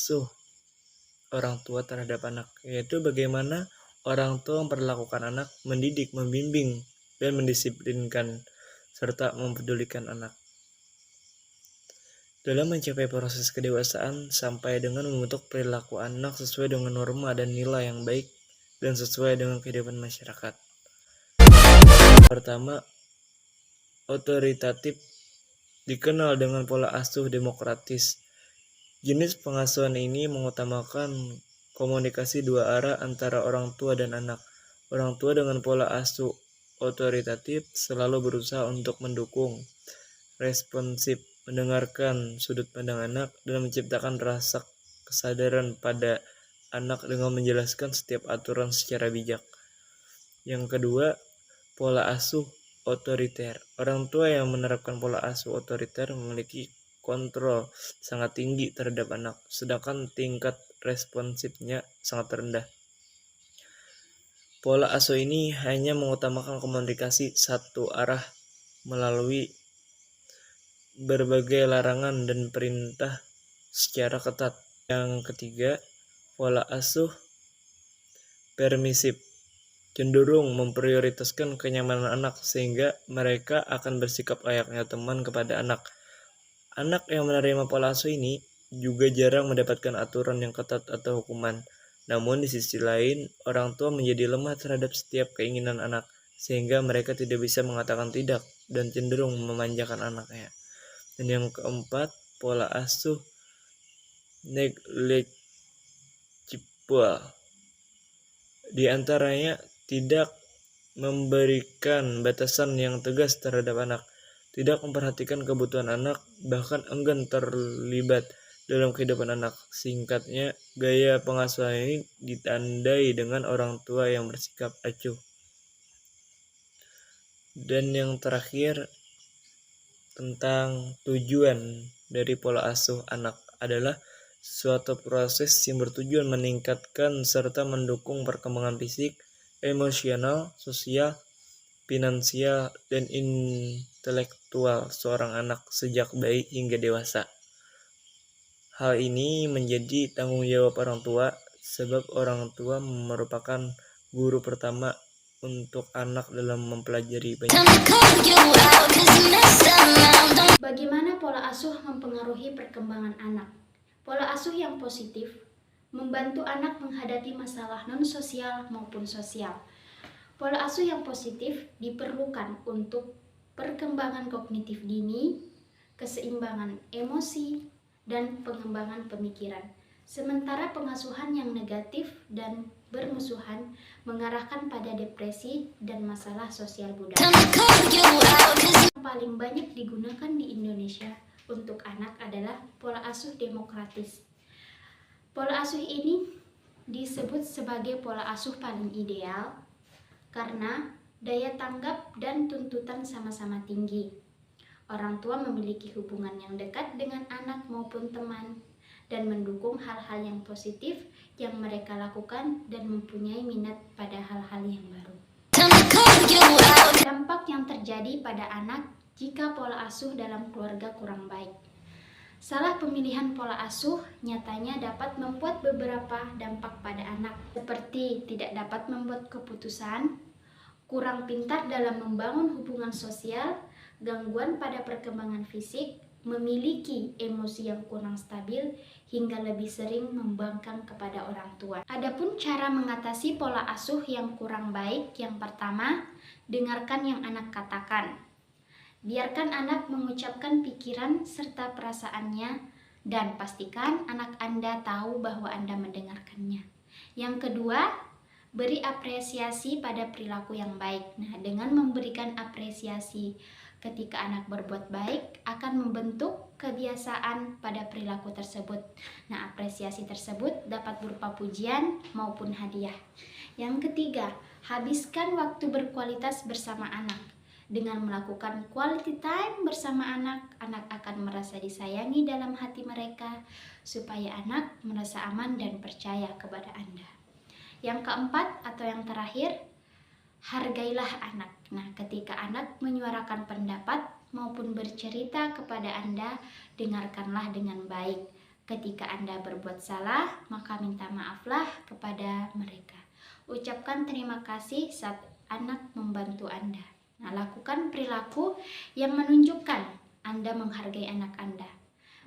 asuh orang tua terhadap anak, yaitu bagaimana orang tua memperlakukan anak, mendidik, membimbing, dan mendisiplinkan, serta mempedulikan anak. Dalam mencapai proses kedewasaan sampai dengan membentuk perilaku anak sesuai dengan norma dan nilai yang baik dan sesuai dengan kehidupan masyarakat. Pertama, otoritatif dikenal dengan pola asuh demokratis. Jenis pengasuhan ini mengutamakan komunikasi dua arah antara orang tua dan anak. Orang tua dengan pola asuh otoritatif selalu berusaha untuk mendukung, responsif, mendengarkan sudut pandang anak, dan menciptakan rasa kesadaran pada anak dengan menjelaskan setiap aturan secara bijak. Yang kedua, pola asuh otoriter. Orang tua yang menerapkan pola asuh otoriter memiliki kontrol sangat tinggi terhadap anak, sedangkan tingkat responsifnya sangat rendah. Pola asuh ini hanya mengutamakan komunikasi satu arah melalui berbagai larangan dan perintah secara ketat. Yang ketiga, pola asuh permisif cenderung memprioritaskan kenyamanan anak sehingga mereka akan bersikap layaknya teman kepada anak. Anak yang menerima pola asuh ini juga jarang mendapatkan aturan yang ketat atau hukuman. Namun di sisi lain, orang tua menjadi lemah terhadap setiap keinginan anak, sehingga mereka tidak bisa mengatakan tidak dan cenderung memanjakan anaknya. Dan yang keempat, pola asuh negligible. Di antaranya tidak memberikan batasan yang tegas terhadap anak, tidak memperhatikan kebutuhan anak, bahkan enggan terlibat dalam kehidupan anak. Singkatnya, gaya pengasuhan ini ditandai dengan orang tua yang bersikap acuh. Dan yang terakhir, tentang tujuan dari pola asuh anak adalah suatu proses yang bertujuan meningkatkan serta mendukung perkembangan fisik, emosional, sosial, finansial, dan intelektual seorang anak sejak bayi hingga dewasa. Hal ini menjadi tanggung jawab orang tua, sebab orang tua merupakan guru pertama untuk anak dalam mempelajari banyak. Bagaimana pola asuh mempengaruhi perkembangan anak? Pola asuh yang positif membantu anak menghadapi masalah non-sosial maupun sosial. Pola asuh yang positif diperlukan untuk perkembangan kognitif dini, keseimbangan emosi, dan pengembangan pemikiran. Sementara pengasuhan yang negatif dan bermusuhan mengarahkan pada depresi dan masalah sosial budaya. Yang paling banyak digunakan di Indonesia untuk anak adalah pola asuh demokratis. Pola asuh ini disebut sebagai pola asuh paling ideal karena daya tanggap dan tuntutan sama-sama tinggi. Orang tua memiliki hubungan yang dekat dengan anak maupun teman dan mendukung hal-hal yang positif yang mereka lakukan dan mempunyai minat pada hal-hal yang baru. Dampak yang terjadi pada anak jika pola asuh dalam keluarga kurang baik. Salah pemilihan pola asuh nyatanya dapat membuat beberapa dampak pada anak, seperti tidak dapat membuat keputusan, kurang pintar dalam membangun hubungan sosial, gangguan pada perkembangan fisik, memiliki emosi yang kurang stabil, hingga lebih sering membangkang kepada orang tua. Adapun cara mengatasi pola asuh yang kurang baik, yang pertama, dengarkan yang anak katakan. Biarkan anak mengucapkan pikiran serta perasaannya dan pastikan anak Anda tahu bahwa Anda mendengarkannya. Yang kedua, beri apresiasi pada perilaku yang baik. Nah, dengan memberikan apresiasi ketika anak berbuat baik akan membentuk kebiasaan pada perilaku tersebut. Nah, apresiasi tersebut dapat berupa pujian maupun hadiah. Yang ketiga, habiskan waktu berkualitas bersama anak. Dengan melakukan quality time bersama anak, anak akan merasa disayangi dalam hati mereka, supaya anak merasa aman dan percaya kepada Anda. Yang keempat atau yang terakhir, hargailah anak. Nah, ketika anak menyuarakan pendapat maupun bercerita kepada Anda, dengarkanlah dengan baik. Ketika Anda berbuat salah, maka minta maaflah kepada mereka. Ucapkan terima kasih saat anak membantu Anda. Nah, lakukan perilaku yang menunjukkan Anda menghargai anak Anda.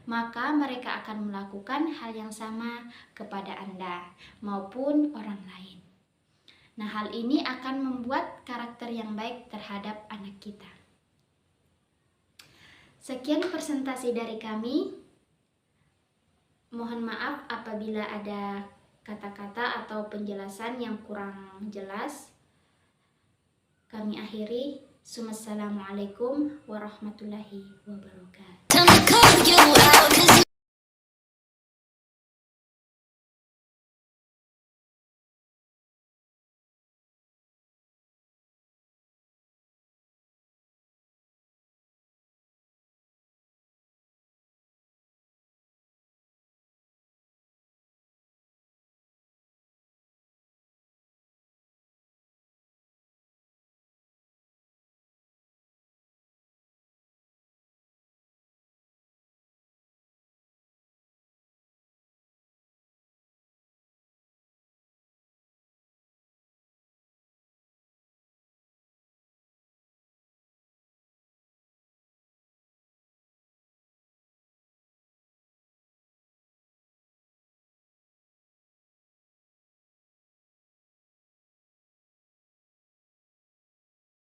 Maka mereka akan melakukan hal yang sama kepada Anda maupun orang lain. Nah, hal ini akan membuat karakter yang baik terhadap anak kita. Sekian presentasi dari kami. Mohon maaf apabila ada kata-kata atau penjelasan yang kurang jelas. Kami akhiri. Wassalamualaikum warahmatullahi wabarakatuh.